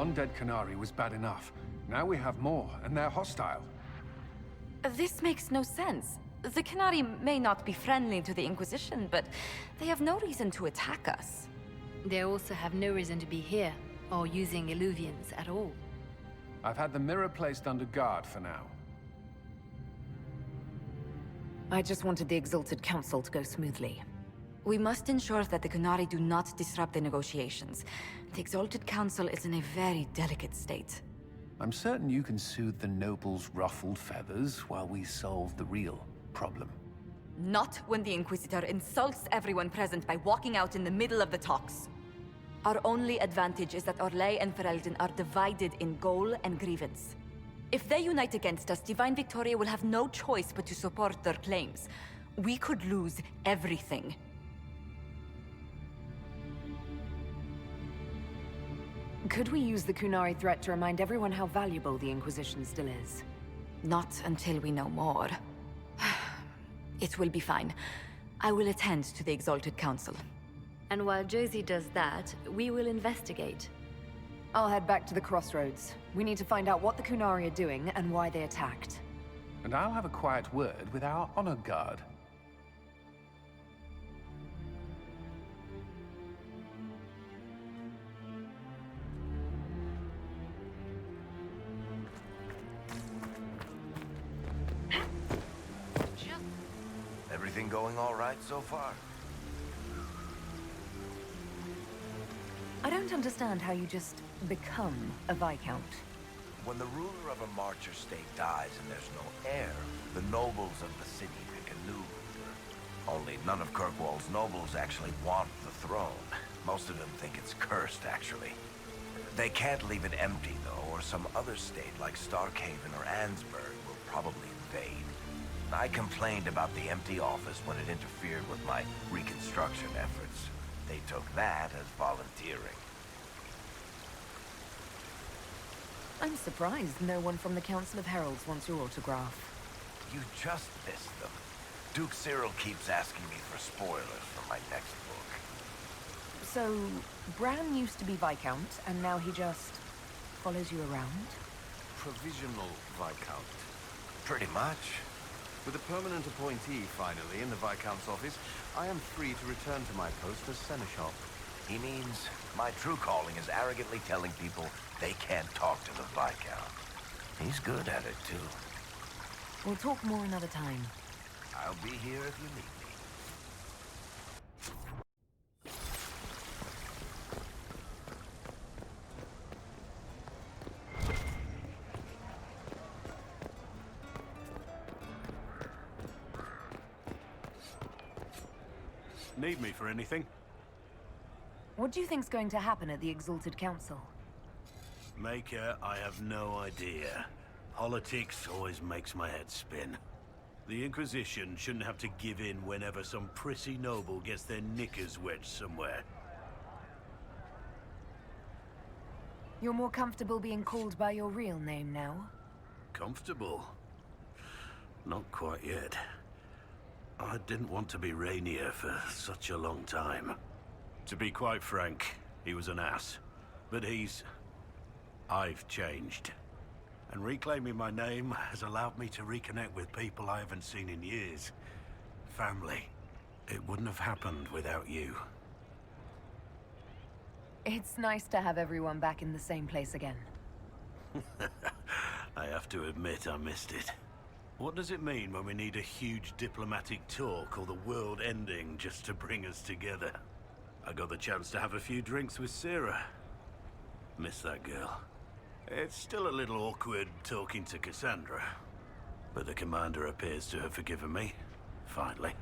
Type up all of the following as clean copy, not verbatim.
Undead qunari was bad enough. Now we have more, and they're hostile. This makes no sense. The qunari may not be friendly to the Inquisition, but they have no reason to attack us. They also have no reason to be here, or using eluvians at all. I've had the mirror placed under guard for now. I just wanted the Exalted Council to go smoothly. We must ensure that the qunari do not disrupt the negotiations. The Exalted Council is in a very delicate state. I'm certain you can soothe the nobles' ruffled feathers while we solve the real problem. Not when the Inquisitor insults everyone present by walking out in the middle of the talks. Our only advantage is that Orlais and Ferelden are divided in goal and grievance. If they unite against us, Divine Victoria will have no choice but to support their claims. We could lose everything. Could we use the qunari threat to remind everyone how valuable the Inquisition still is? Not until we know more. It will be fine. I will attend to the Exalted Council. And while Josie does that, we will investigate. I'll head back to the crossroads. We need to find out what the qunari are doing and why they attacked. And I'll have a quiet word with our honor guard. Everything going all right so far? I don't understand how you just become a Viscount. When the ruler of a marcher state dies and there's no heir, the nobles of the city pick a new ruler. Only none of Kirkwall's nobles actually want the throne. Most of them think it's cursed, actually. They can't leave it empty, though, or some other state like Starkhaven or Ansburg will probably invade. I complained about the empty office when it interfered with my reconstruction efforts. They took that as volunteering. I'm surprised no one from the Council of Heralds wants your autograph. You just missed them. Duke Cyril keeps asking me for spoilers for my next book. So, Bran used to be Viscount, and now he just follows you around? Provisional Viscount. Pretty much. With a permanent appointee, finally, in the Viscount's office, I am free to return to my post as Seneschal. He means my true calling is arrogantly telling people they can't talk to the Viscount. He's good at it, too. We'll talk more another time. I'll be here if you need me. Need me for anything? What do you think's going to happen at the Exalted Council? Maker, I have no idea. Politics always makes my head spin. The Inquisition shouldn't have to give in whenever some prissy noble gets their knickers wedged somewhere. You're more comfortable being called by your real name now? Comfortable? Not quite yet. I didn't want to be Rainier for such a long time. To be quite frank, he was an ass. But I've changed. And reclaiming my name has allowed me to reconnect with people I haven't seen in years. Family. It wouldn't have happened without you. It's nice to have everyone back in the same place again. I have to admit I missed it. What does it mean when we need a huge diplomatic talk or the world ending just to bring us together? I got the chance to have a few drinks with Sarah. Miss that girl. It's still a little awkward talking to Cassandra. But the commander appears to have forgiven me. Finally.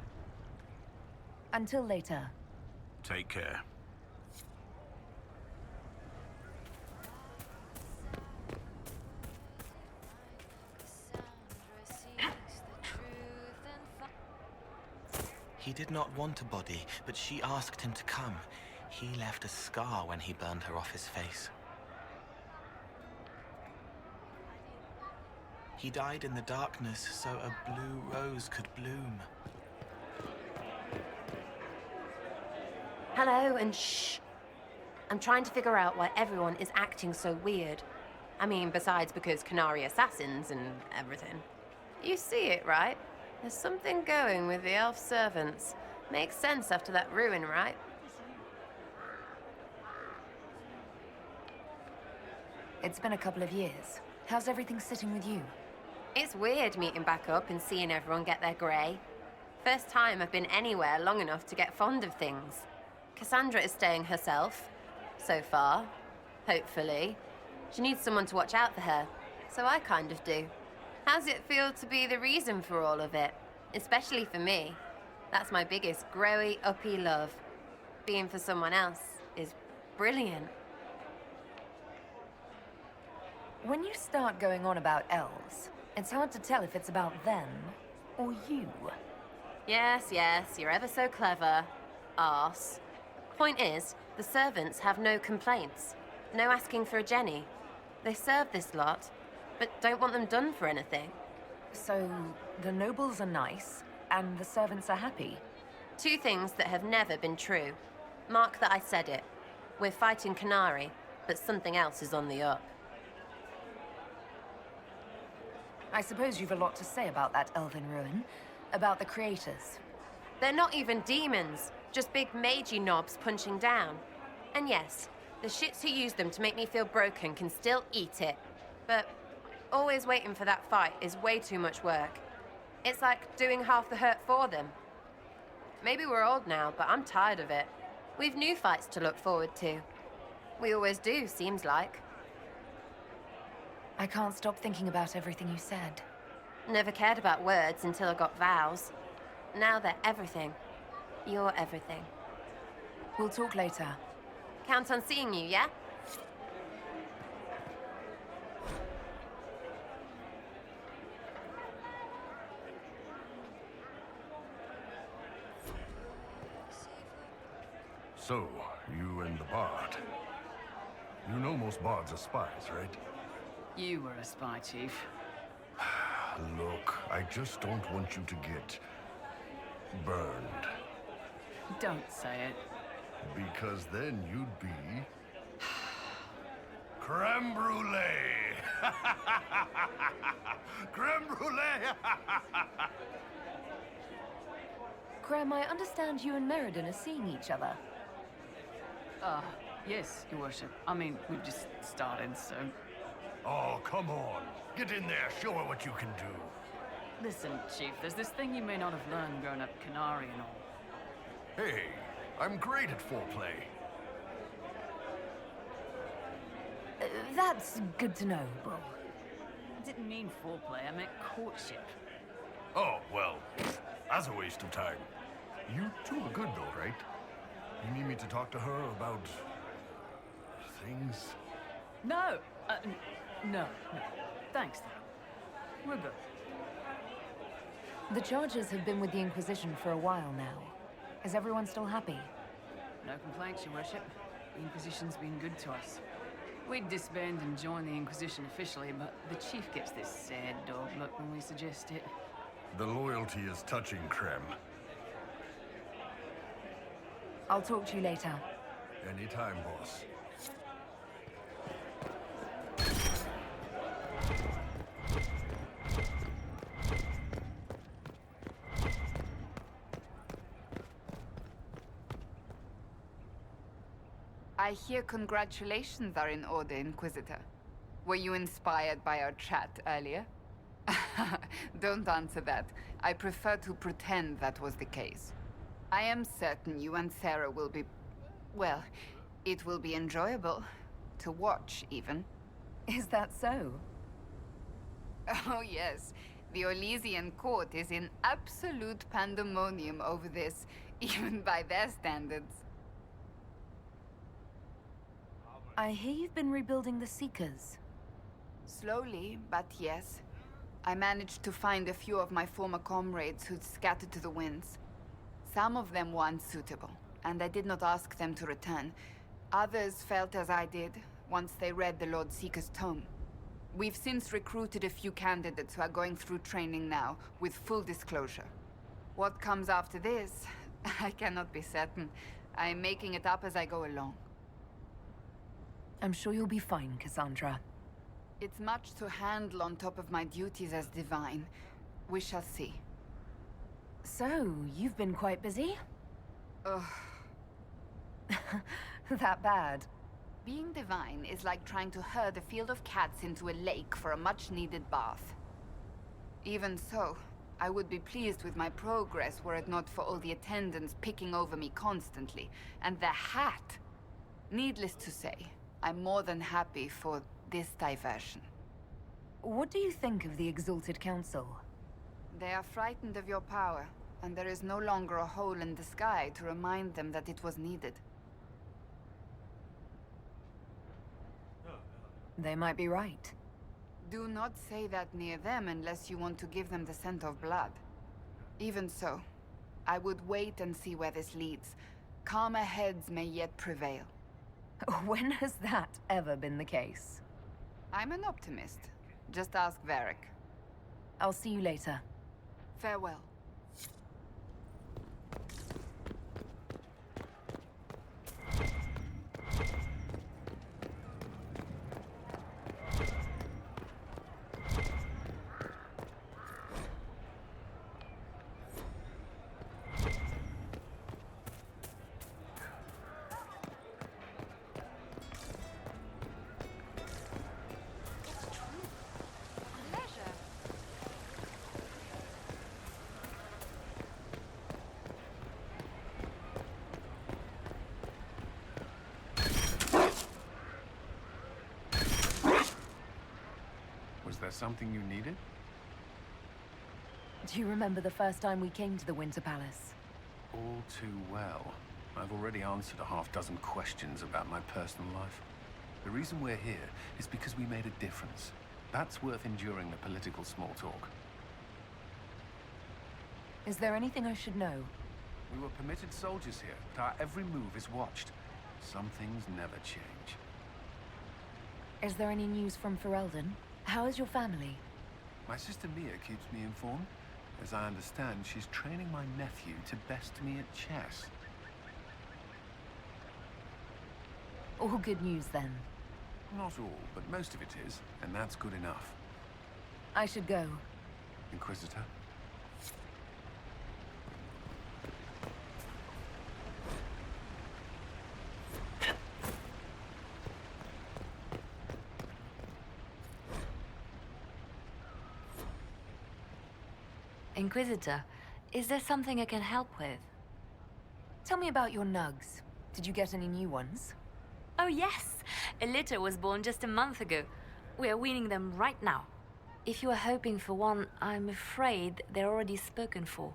Until later. Take care. He did not want a body, but she asked him to come. He left a scar when he burned her off his face. He died in the darkness so a blue rose could bloom. Hello, and shh. I'm trying to figure out why everyone is acting so weird. I mean, besides because qunari assassins and everything. You see it, right? There's something going with the elf servants. Makes sense after that ruin, right? It's been a couple of years. How's everything sitting with you? It's weird meeting back up and seeing everyone get their grey. First time I've been anywhere long enough to get fond of things. Cassandra is staying herself, so far. Hopefully. She needs someone to watch out for her, so I kind of do. How's it feel to be the reason for all of it? Especially for me. That's my biggest growy, uppy love. Being for someone else is brilliant. When you start going on about elves, it's hard to tell if it's about them or you. Yes, you're ever so clever. Arse. Point is, the servants have no complaints. No asking for a Jenny. They serve this lot, but don't want them done for anything. So, the nobles are nice, and the servants are happy? Two things that have never been true. Mark that I said it. We're fighting qunari, but something else is on the up. I suppose you've a lot to say about that elven ruin. About the creators. They're not even demons, just big magey knobs punching down. And yes, the shits who use them to make me feel broken can still eat it. But always waiting for that fight is way too much work. It's like doing half the hurt for them. Maybe we're old now, but I'm tired of it. We've new fights to look forward to. We always do, seems like. I can't stop thinking about everything you said. Never cared about words until I got vows. Now they're everything. You're everything. We'll talk later. Count on seeing you, yeah? So, you and the bard. You know most bards are spies, right? You were a spy, Chief. Look, I just don't want you to get burned. Don't say it. Because then you'd be creme brulee. Creme brulee. Graham, I understand you and Meriden are seeing each other. Yes, Your Worship. I mean, we've just started, so... Oh, come on. Get in there, show her what you can do. Listen, Chief, there's this thing you may not have learned growing up qunari and all. Hey, I'm great at foreplay. That's good to know, Bull. I didn't mean foreplay, I meant courtship. Oh, well, that's a waste of time. You two are good though, right? You need me to talk to her about... things? No! No. Thanks, though. We're good. The charges have been with the Inquisition for a while now. Is everyone still happy? No complaints, Your Worship. The Inquisition's been good to us. We'd disband and join the Inquisition officially, but the Chief gets this sad dog look when we suggest it. The loyalty is touching, Creme. I'll talk to you later. Anytime, boss. I hear congratulations are in order, Inquisitor. Were you inspired by our chat earlier? Don't answer that. I prefer to pretend that was the case. I am certain you and Sarah will be... well, it will be enjoyable. To watch, even. Is that so? Oh, yes. The Orlesian court is in absolute pandemonium over this, even by their standards. I hear you've been rebuilding the Seekers. Slowly, but yes. I managed to find a few of my former comrades who'd scattered to the winds. Some of them were unsuitable, and I did not ask them to return. Others felt as I did, once they read the Lord Seeker's tome. We've since recruited a few candidates who are going through training now, with full disclosure. What comes after this, I cannot be certain. I'm making it up as I go along. I'm sure you'll be fine, Cassandra. It's much to handle on top of my duties as divine. We shall see. So, you've been quite busy? Ugh. That bad? Being divine is like trying to herd a field of cats into a lake for a much-needed bath. Even so, I would be pleased with my progress were it not for all the attendants picking over me constantly. And the hat! Needless to say, I'm more than happy for this diversion. What do you think of the Exalted Council? They are frightened of your power, and there is no longer a hole in the sky to remind them that it was needed. They might be right. Do not say that near them unless you want to give them the scent of blood. Even so, I would wait and see where this leads. Calmer heads may yet prevail. When has that ever been the case? I'm an optimist. Just ask Varric. I'll see you later. Farewell. Was there something you needed? Do you remember the first time we came to the Winter Palace? All too well. I've already answered a half-dozen questions about my personal life. The reason we're here is because we made a difference. That's worth enduring the political small talk. Is there anything I should know? We were permitted soldiers here, but our every move is watched. Some things never change. Is there any news from Ferelden? How is your family? My sister Mia keeps me informed. As I understand, she's training my nephew to best me at chess. All good news, then. Not all, but most of it is, and that's good enough. I should go. Inquisitor? Inquisitor, is there something I can help with? Tell me about your nugs. Did you get any new ones? Oh yes! A litter was born just a month ago. We are weaning them right now. If you are hoping for one, I'm afraid they're already spoken for.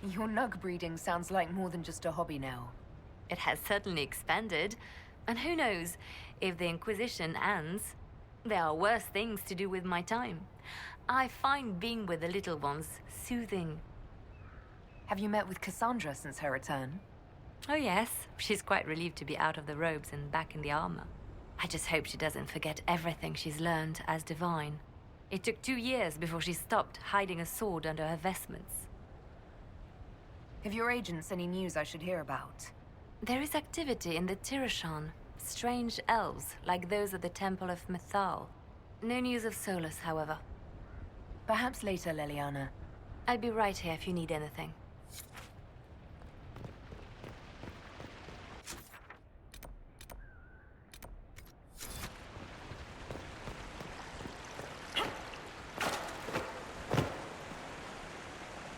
Your nug breeding sounds like more than just a hobby now. It has certainly expanded. And who knows, if the Inquisition ends, there are worse things to do with my time. I find being with the little ones soothing. Have you met with Cassandra since her return? Oh yes, she's quite relieved to be out of the robes and back in the armor. I just hope she doesn't forget everything she's learned as divine. It took 2 years before she stopped hiding a sword under her vestments. Have your agents any news I should hear about? There is activity in the Tirashan. Strange elves, like those at the Temple of Mythal. No news of Solus, however. Perhaps later, Leliana. I'll be right here if you need anything.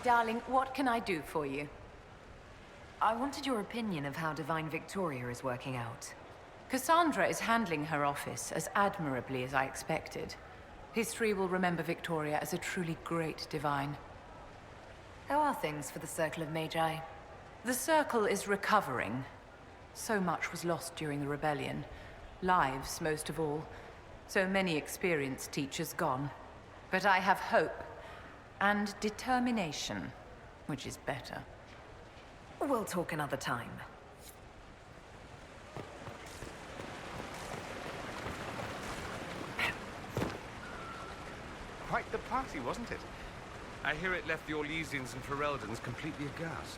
Darling, what can I do for you? I wanted your opinion of how Divine Victoria is working out. Cassandra is handling her office as admirably as I expected. History will remember Victoria as a truly great divine. How are things for the Circle of Magi? The Circle is recovering. So much was lost during the rebellion. Lives, most of all. So many experienced teachers gone. But I have hope. And determination, which is better. We'll talk another time. Quite the party, wasn't it? I hear it left the Orlesians and Fereldans completely aghast.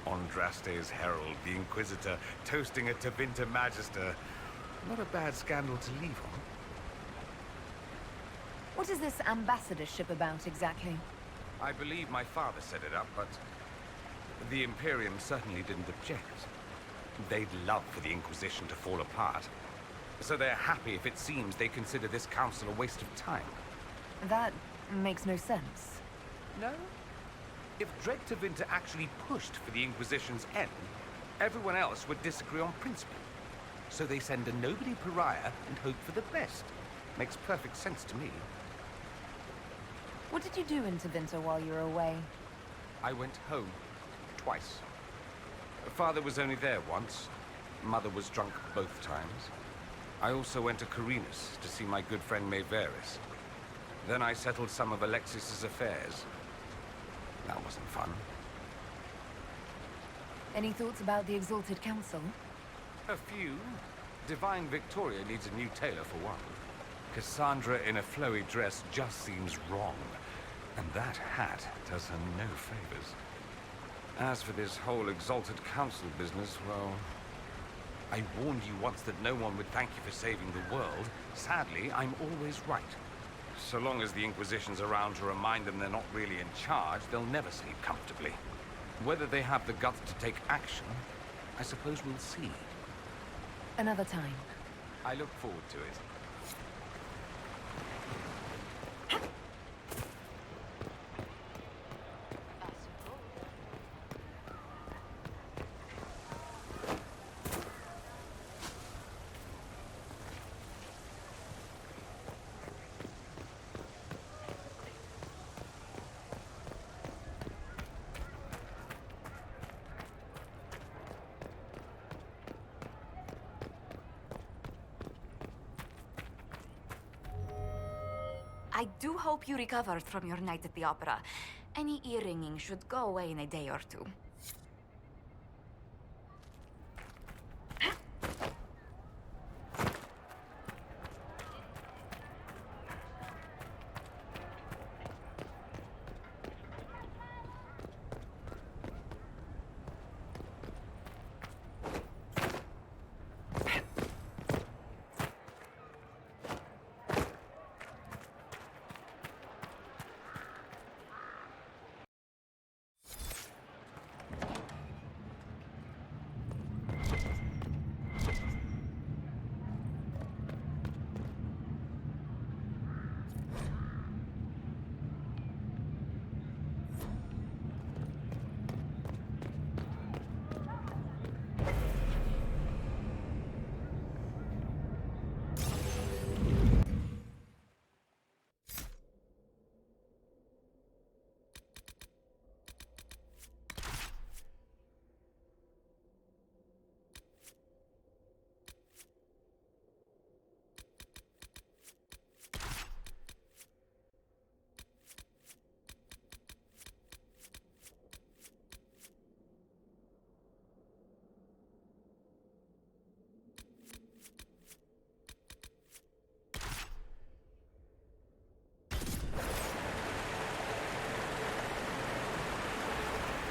Andraste's herald, the Inquisitor, toasting a Tevinter Magister. Not a bad scandal to leave on. What is this ambassadorship about, exactly? I believe my father set it up, but the Imperium certainly didn't object. They'd love for the Inquisition to fall apart, so they're happy if it seems they consider this council a waste of time. That makes no sense. No? If Drekta Vinter actually pushed for the Inquisition's end, everyone else would disagree on principle. So they send a nobody pariah and hope for the best. Makes perfect sense to me. What did you do in Tevinter while you were away? I went home. Twice. Father was only there once. Mother was drunk both times. I also went to Carinus to see my good friend Maeveris. Then I settled some of Alexis's affairs. That wasn't fun. Any thoughts about the Exalted Council? A few. Divine Victoria needs a new tailor for one. Cassandra in a flowy dress just seems wrong. And that hat does her no favors. As for this whole Exalted Council business, well... I warned you once that no one would thank you for saving the world. Sadly, I'm always right. So long as the Inquisition's around to remind them they're not really in charge, they'll never sleep comfortably. Whether they have the guts to take action, I suppose we'll see. Another time. I look forward to it. I do hope you recovered from your night at the opera. Any ear-ringing should go away in a day or two.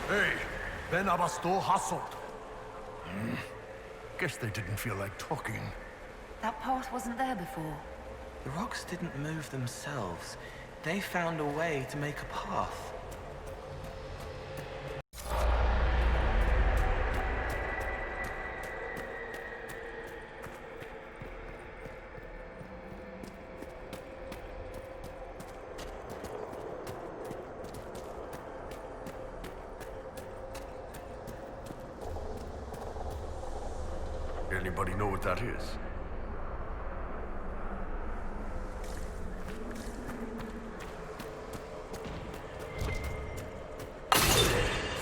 Hey, Ben Abasto hassled. Guess they didn't feel like talking. That path wasn't there before. The rocks didn't move themselves. They found a way to make a path. Anybody know what that is?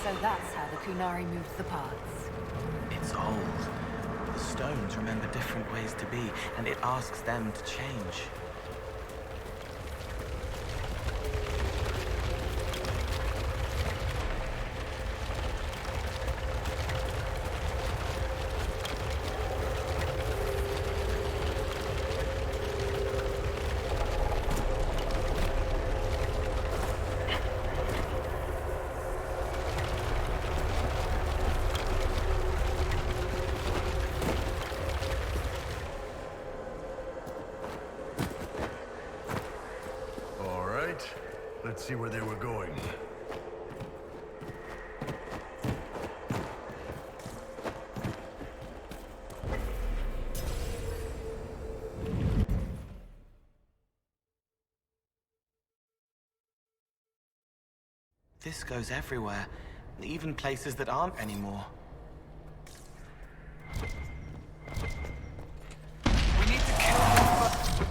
So that's how the qunari moved the paths. It's old. The stones remember different ways to be, and it asks them to change. see where they were going. This goes everywhere, even places that aren't anymore. We need to kill them, but...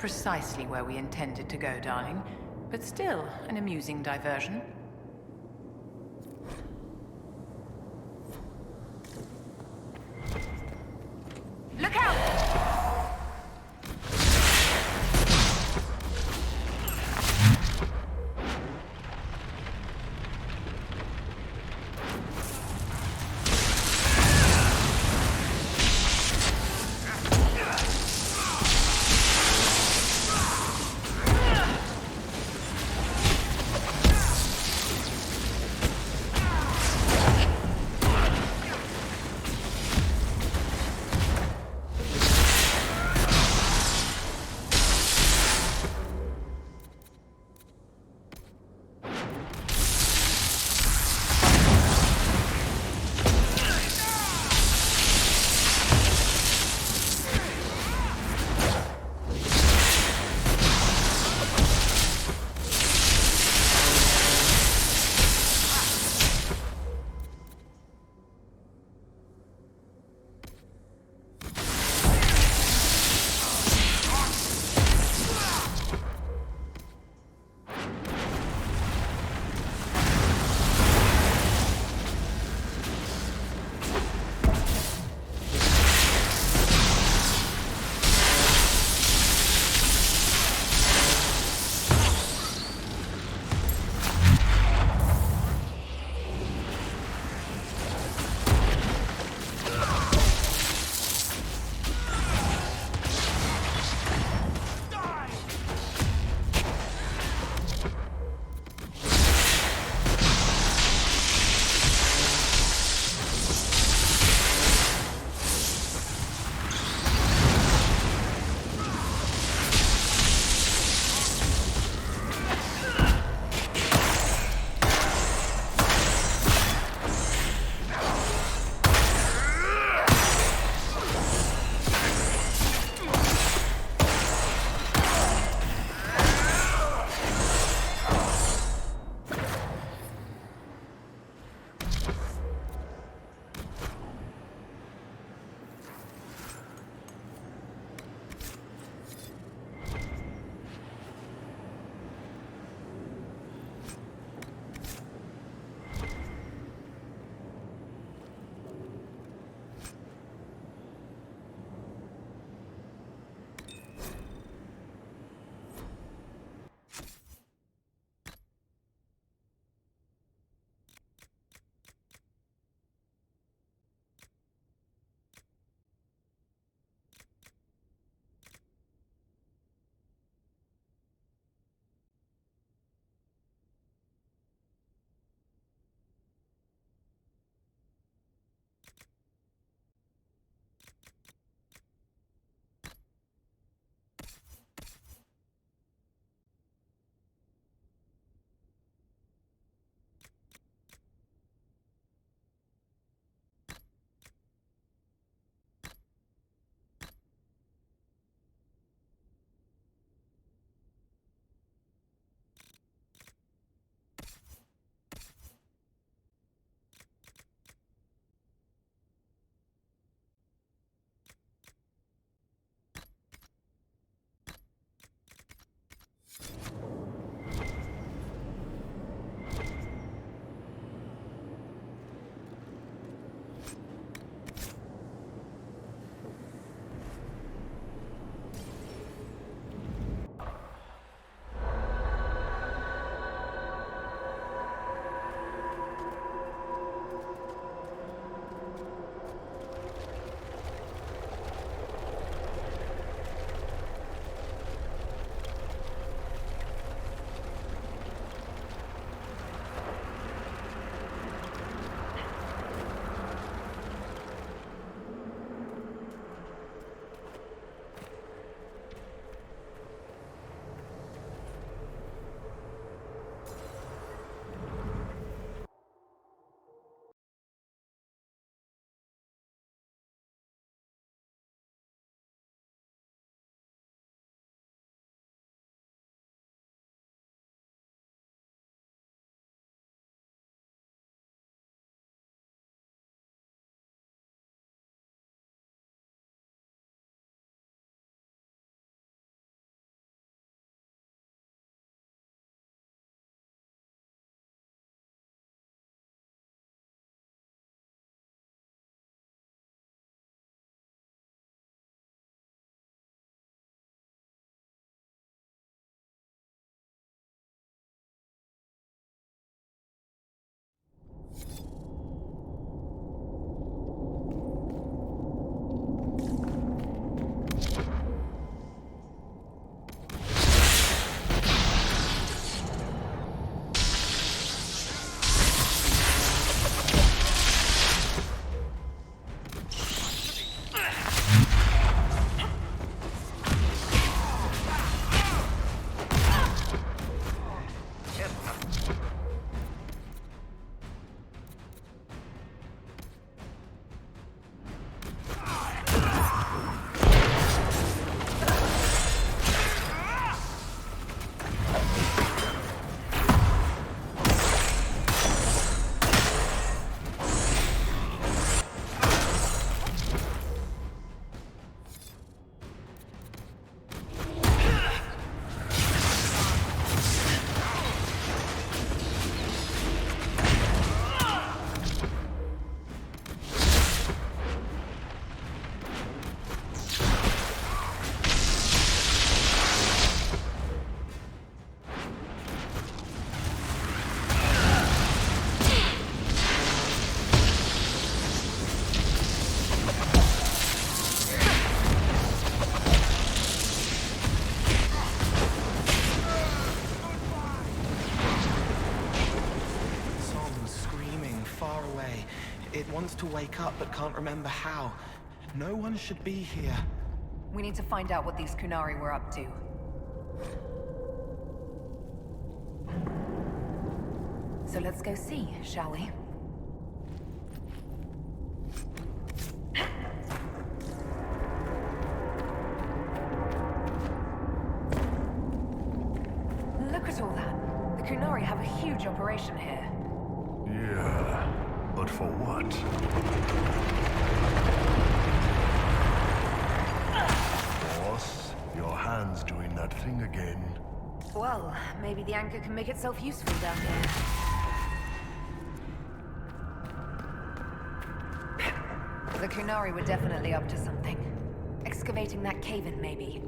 precisely where we intended to go, darling, but still an amusing diversion. Look out! It wants to wake up but can't remember how. No one should be here. We need to find out what these qunari were up to. So let's go see, shall we? Look at all that. The qunari have a huge operation here. Yeah, but for what? Boss, your hand's doing that thing again. Well, maybe the anchor can make itself useful down here. The qunari were definitely up to something. Excavating that cave-in, maybe.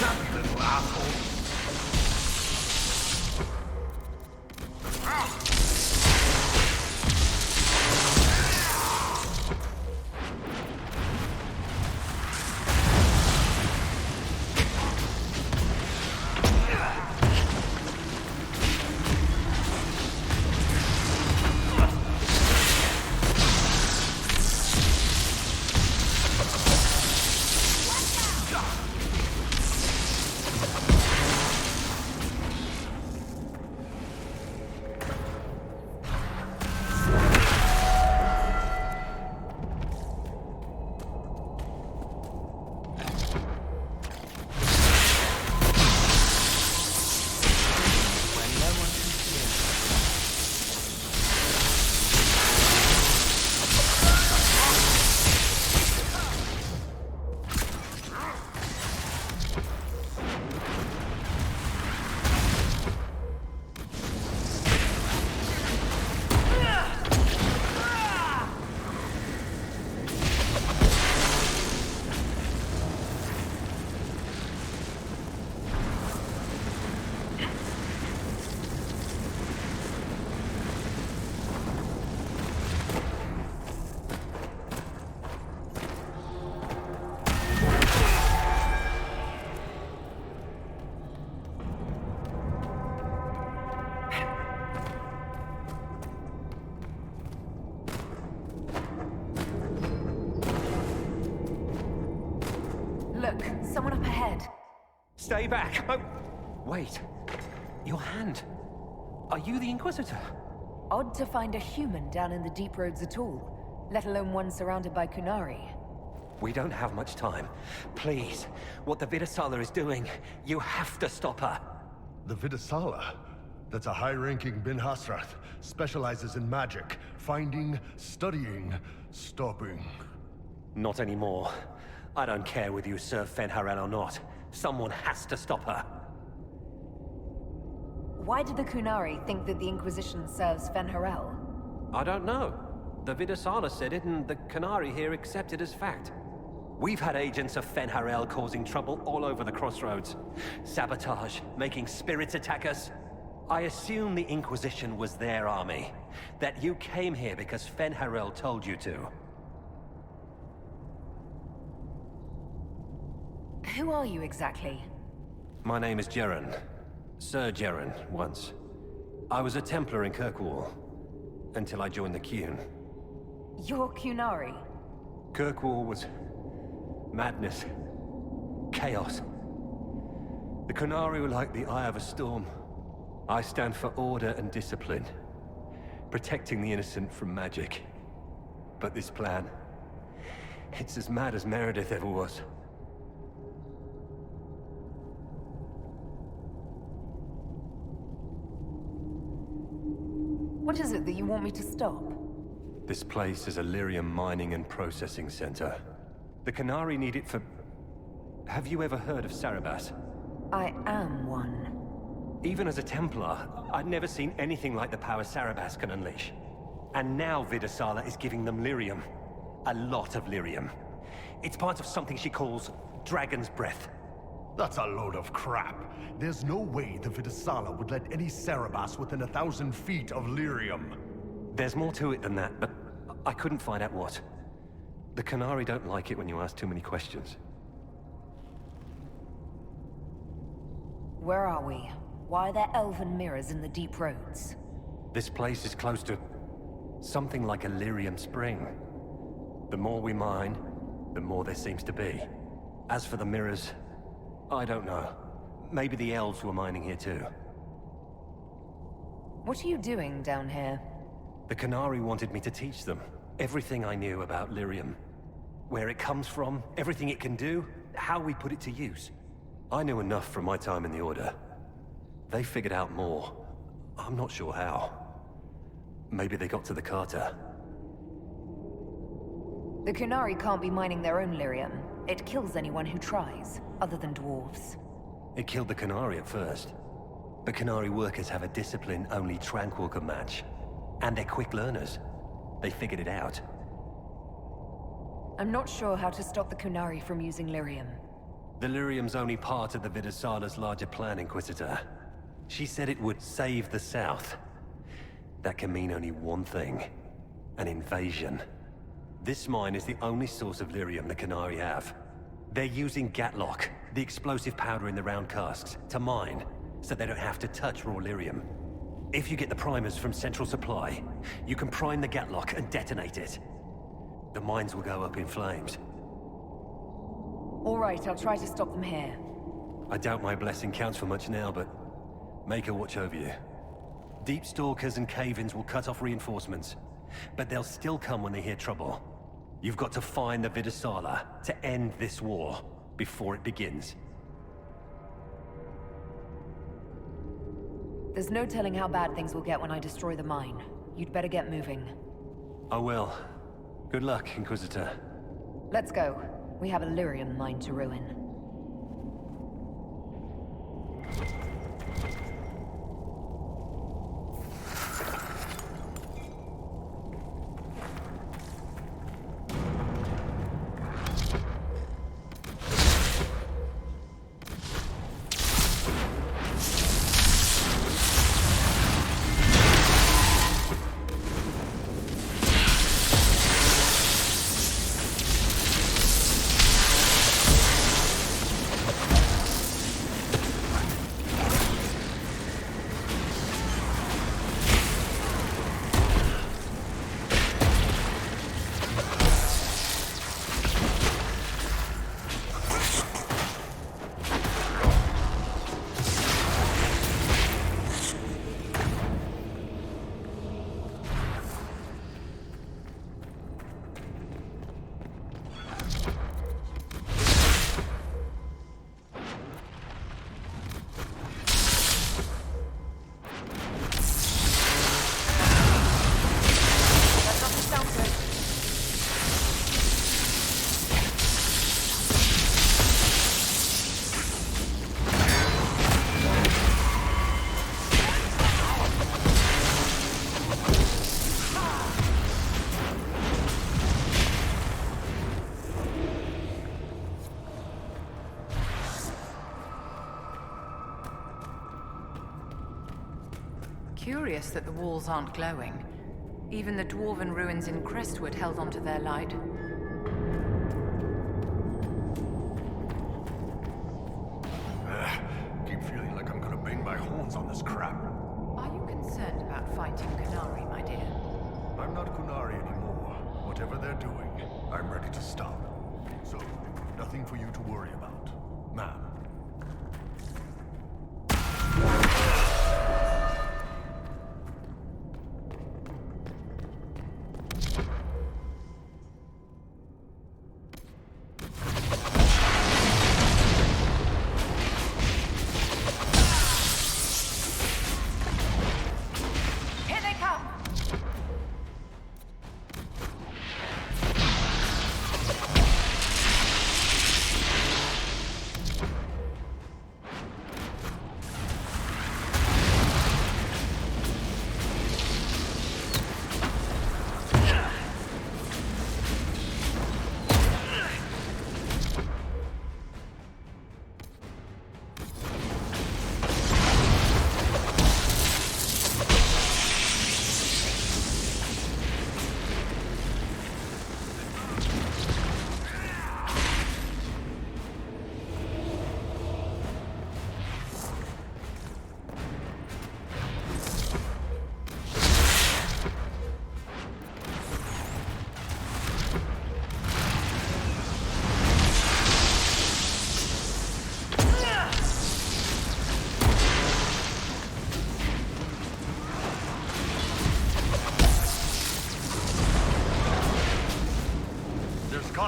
That little asshole! Look, someone up ahead. Stay back! Oh, wait. Your hand. Are you the Inquisitor? Odd to find a human down in the deep roads at all, let alone one surrounded by qunari. We don't have much time. Please, what the Vidasala is doing, you have to stop her. The Vidasala? That's a high-ranking Bin Hasrath. Specializes in magic. Finding, studying, stopping. Not anymore. I don't care whether you serve Fen'Harel or not. Someone has to stop her. Why did the qunari think that the Inquisition serves Fen'Harel? I don't know. The Vidasala said it, and the qunari here accept it as fact. We've had agents of Fen'Harel causing trouble all over the crossroads. Sabotage, making spirits attack us. I assume the Inquisition was their army. That you came here because Fen'Harel told you to. Who are you exactly? My name is Jeren. Sir Jeren, once. I was a Templar in Kirkwall. Until I joined the Qun. You're qunari? Kirkwall was... madness. Chaos. The qunari were like the eye of a storm. I stand for order and discipline. Protecting the innocent from magic. But this plan... it's as mad as Meredith ever was. What is it that you want me to stop? This place is a lyrium mining and processing center. The qunari need it for... Have you ever heard of Sarabas? I am one. Even as a Templar, I'd never seen anything like the power Sarabas can unleash. And now Vidasala is giving them lyrium. A lot of lyrium. It's part of something she calls Dragon's Breath. That's a load of crap. There's no way the Vidasala would let any Sarabas within 1,000 feet of lyrium. There's more to it than that, but I couldn't find out what. The qunari don't like it when you ask too many questions. Where are we? Why are there elven mirrors in the deep roads? This place is close to something like a lyrium spring. The more we mine, the more there seems to be. As for the mirrors, I don't know. Maybe the elves were mining here too. What are you doing down here? The qunari wanted me to teach them everything I knew about lyrium. Where it comes from, everything it can do, how we put it to use. I knew enough from my time in the Order. They figured out more. I'm not sure how. Maybe they got to the Carter. The qunari can't be mining their own lyrium. It kills anyone who tries, other than dwarves. It killed the qunari at first. But qunari workers have a discipline only Tranquil can match. And they're quick learners. They figured it out. I'm not sure how to stop the qunari from using lyrium. The lyrium's only part of the Vidasala's larger plan, Inquisitor. She said it would save the South. That can mean only one thing. An invasion. This mine is the only source of lyrium the qunari have. They're using Gatlock, the explosive powder in the round casks, to mine, so they don't have to touch raw lyrium. If you get the primers from Central Supply, you can prime the Gatlock and detonate it. The mines will go up in flames. All right, I'll try to stop them here. I doubt my blessing counts for much now, but make her watch over you. Deep Stalkers and Cave-ins will cut off reinforcements, but they'll still come when they hear trouble. You've got to find the Vidasala to end this war before it begins. There's no telling how bad things will get when I destroy the mine. You'd better get moving. I will. Good luck, Inquisitor. Let's go. We have a lyrium mine to ruin. Curious that the walls aren't glowing. Even the dwarven ruins in Crestwood held onto their light. Keep feeling like I'm gonna bang my horns on this crap. Are you concerned about fighting qunari, my dear? I'm not qunari anymore. Whatever they're doing, I'm ready to stop. So, nothing for you to worry about, ma'am.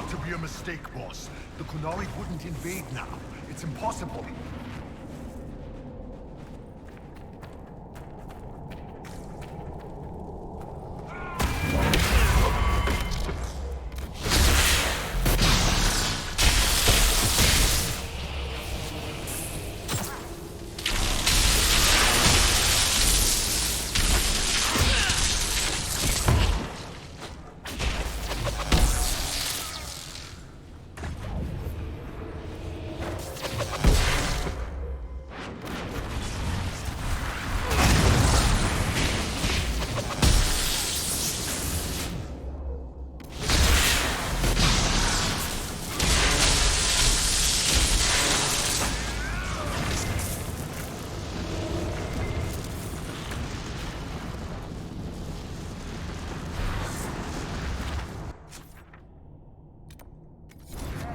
to be a mistake, boss. The qunari wouldn't invade now. It's impossible.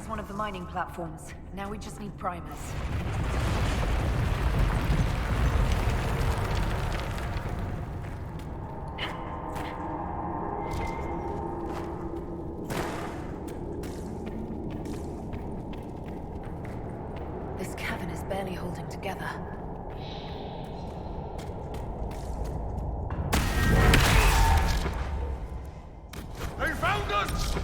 One of the mining platforms. Now we just need primers. This cavern is barely holding together. They found us!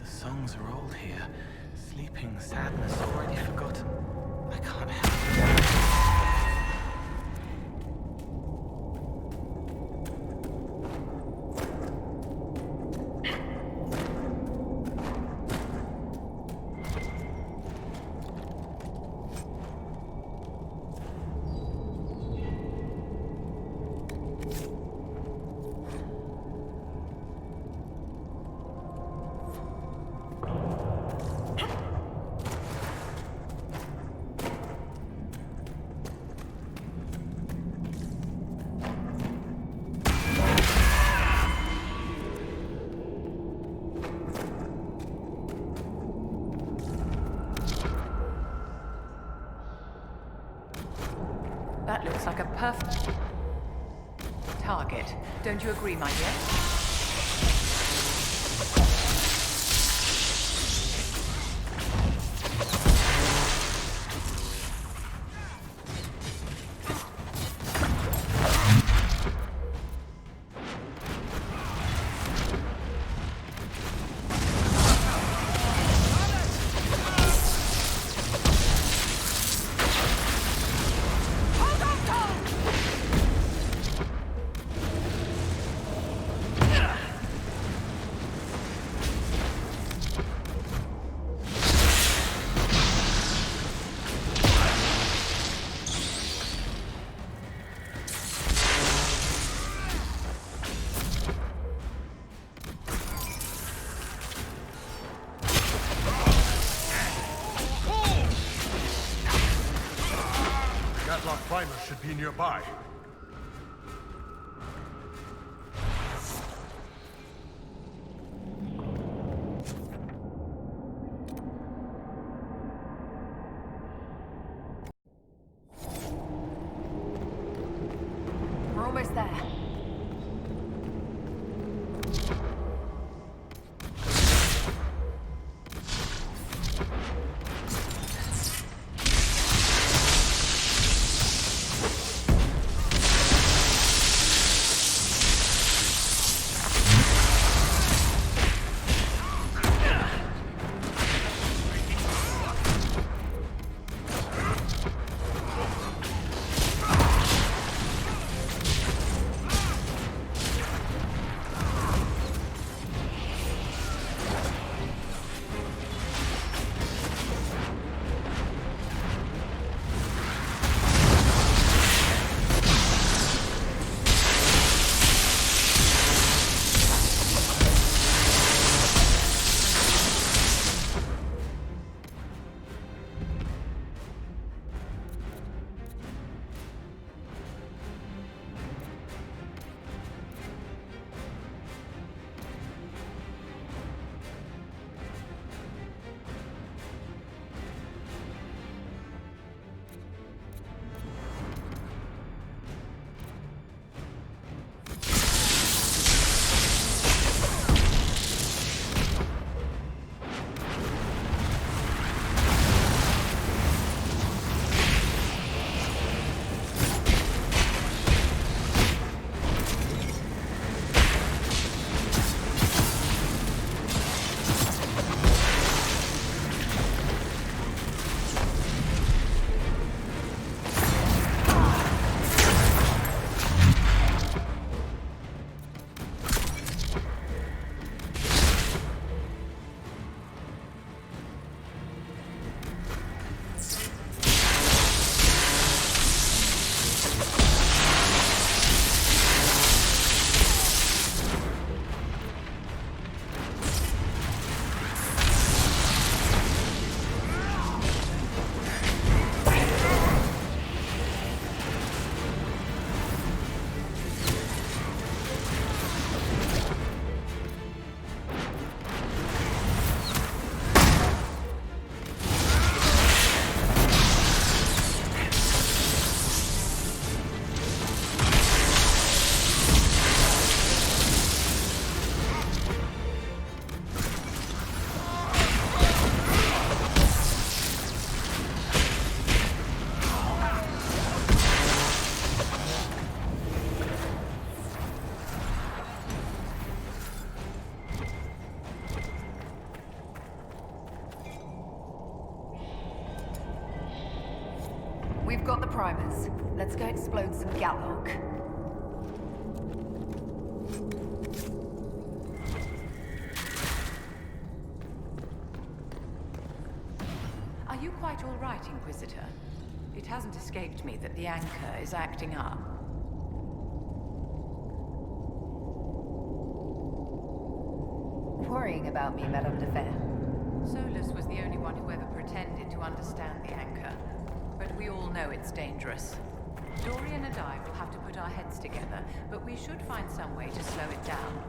Songs are old here. Sleeping sadness already forgotten. I can't help it. That looks like a perfect target. Don't you agree, my dear? primers should be nearby. We're almost there. We've got the primers. Let's go explode some Gallock. Are you quite all right, Inquisitor? It hasn't escaped me that the anchor is acting up. Worrying about me, Madame de Fer. Solus was the only one who ever pretended to understand the anchor. But we all know it's dangerous. Dorian and I will have to put our heads together, but we should find some way to slow it down.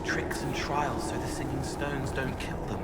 Tricks and trials so the singing stones don't kill them.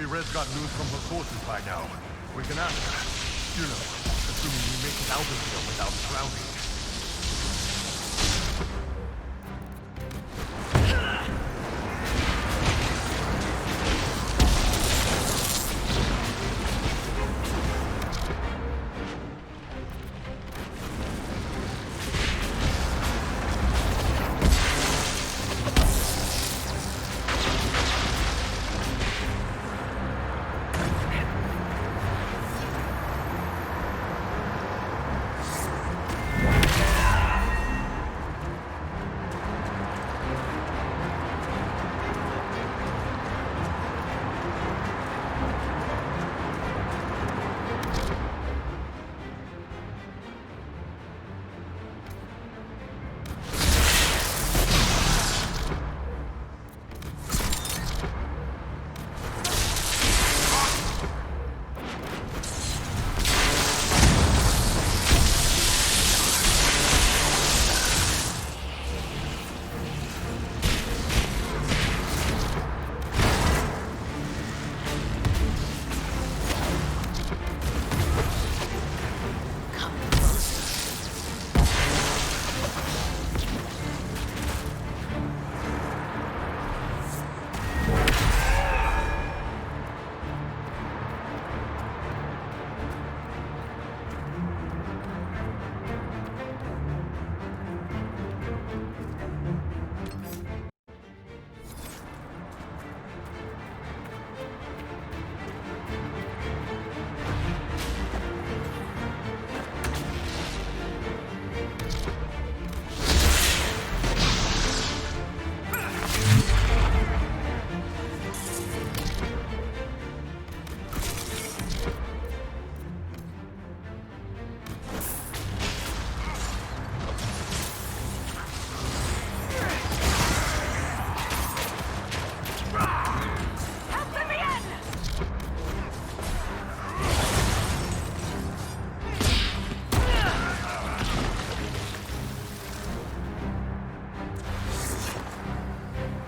Maybe Red's got news from her sources by now. We can ask her. You know, assuming we make it out of here without drowning.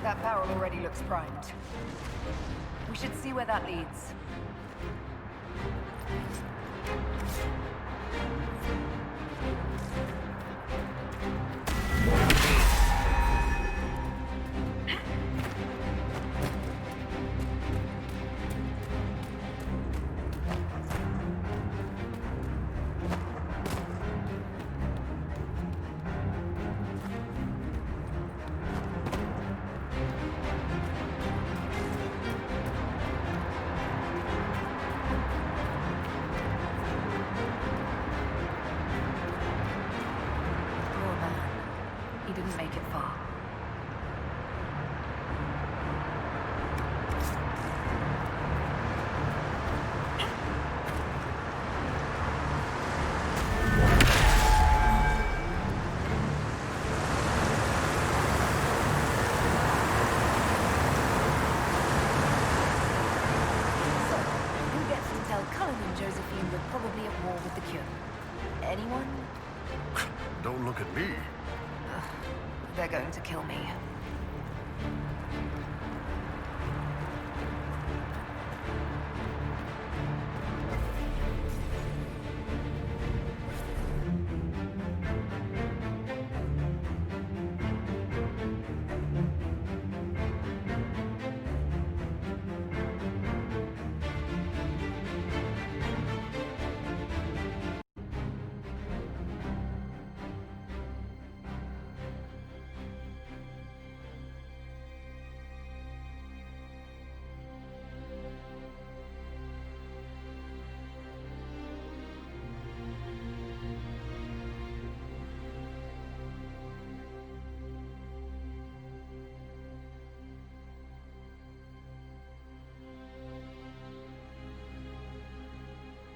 That barrel already looks primed. We should see where that leads. Don't look at me. They're going to kill me.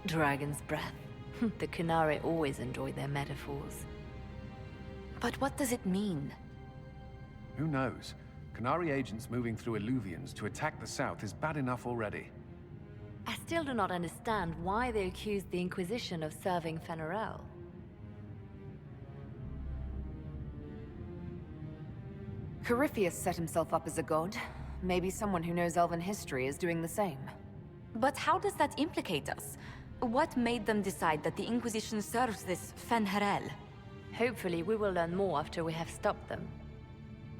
Dragon's breath. The qunari always enjoy their metaphors. But what does it mean? Who knows? Qunari agents moving through eluvians to attack the south is bad enough already. I still do not understand why they accused the Inquisition of serving Fereldanos. Corypheus set himself up as a god. Maybe someone who knows elven history is doing the same. But how does that implicate us? What made them decide that the Inquisition serves this Fen'Harel? Hopefully we will learn more after we have stopped them.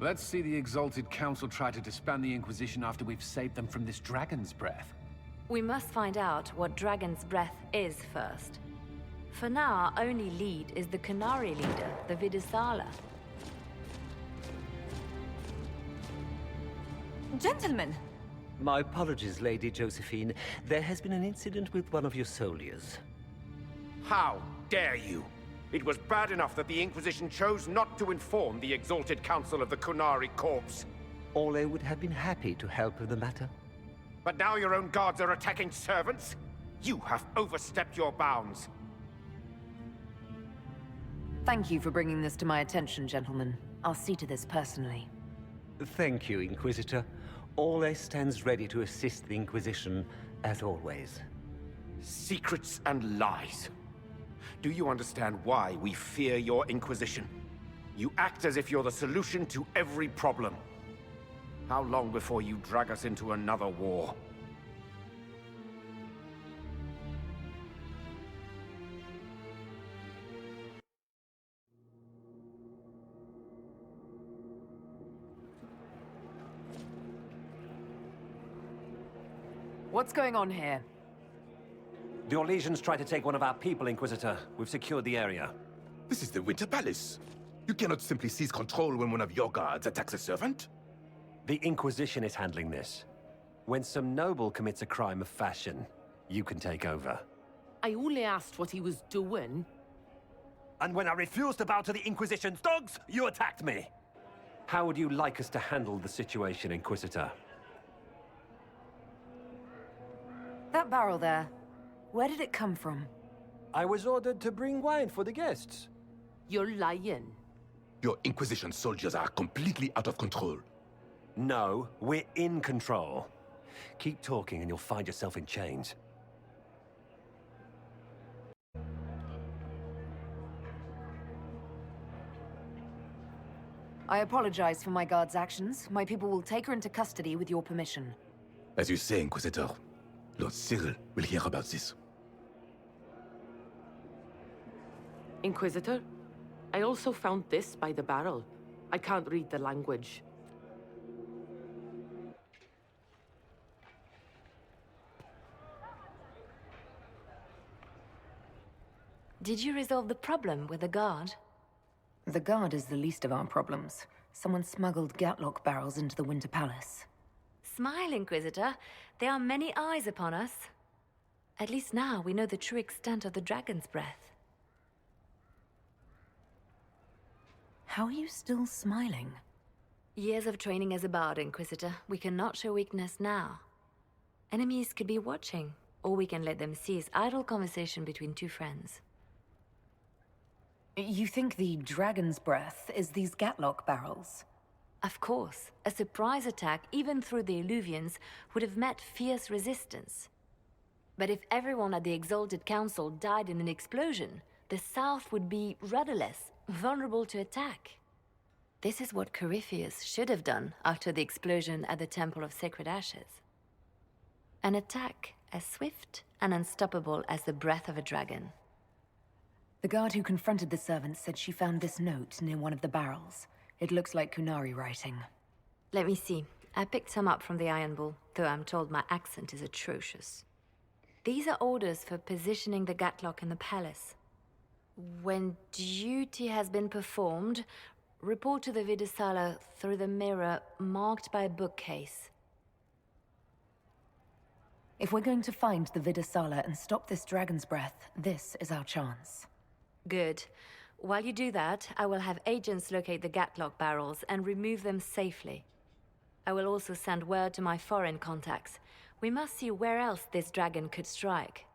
Let's see the Exalted Council try to disband the Inquisition after we've saved them from this dragon's breath. We must find out what Dragon's Breath is first. For now, our only lead is the qunari leader, the Vidisala. Gentlemen! My apologies, Lady Josephine. There has been an incident with one of your soldiers. How dare you? It was bad enough that the Inquisition chose not to inform the Exalted Council of the Qunari corpse. Ole would have been happy to help with the matter. But now your own guards are attacking servants? You have overstepped your bounds. Thank you for bringing this to my attention, gentlemen. I'll see to this personally. Thank you, Inquisitor. Ole stands ready to assist the Inquisition, as always. Secrets and lies. Do you understand why we fear your Inquisition? You act as if you're the solution to every problem. How long before you drag us into another war? What's going on here? The Orlesians tried to take one of our people, Inquisitor. We've secured the area. This is the Winter Palace. You cannot simply seize control when one of your guards attacks a servant. The Inquisition is handling this. When some noble commits a crime of fashion, you can take over. I only asked what he was doing. And when I refused to bow to the Inquisition's dogs, you attacked me! How would you like us to handle the situation, Inquisitor? That barrel there, where did it come from? I was ordered to bring wine for the guests. You're lying. Your Inquisition soldiers are completely out of control. No, we're in control. Keep talking and you'll find yourself in chains. I apologize for my guard's actions. My people will take her into custody with your permission. As you say, Inquisitor, Lord Cyril will hear about this. Inquisitor, I also found this by the barrel. I can't read the language. Did you resolve the problem with the guard? The guard is the least of our problems. Someone smuggled Gatlock barrels into the Winter Palace. Smile, Inquisitor. There are many eyes upon us. At least now we know the true extent of the Dragon's Breath. How are you still smiling? Years of training as a bard, Inquisitor. We cannot show weakness now. Enemies could be watching, or we can let them seize idle conversation between two friends. You think the Dragon's Breath is these Gatlock barrels? Of course. A surprise attack, even through the eluvians, would have met fierce resistance. But if everyone at the Exalted Council died in an explosion, the South would be rudderless, vulnerable to attack. This is what Corypheus should have done after the explosion at the Temple of Sacred Ashes. An attack as swift and unstoppable as the breath of a dragon. The guard who confronted the servants said she found this note near one of the barrels. It looks like qunari writing. Let me see. I picked some up from the Iron Bull, though I'm told my accent is atrocious. These are orders for positioning the Gatlock in the palace. When duty has been performed, report to the Vidisala through the mirror marked by a bookcase. If we're going to find the Vidisala and stop this Dragon's Breath, this is our chance. Good. While you do that, I will have agents locate the Gatlock barrels and remove them safely. I will also send word to my foreign contacts. We must see where else this dragon could strike.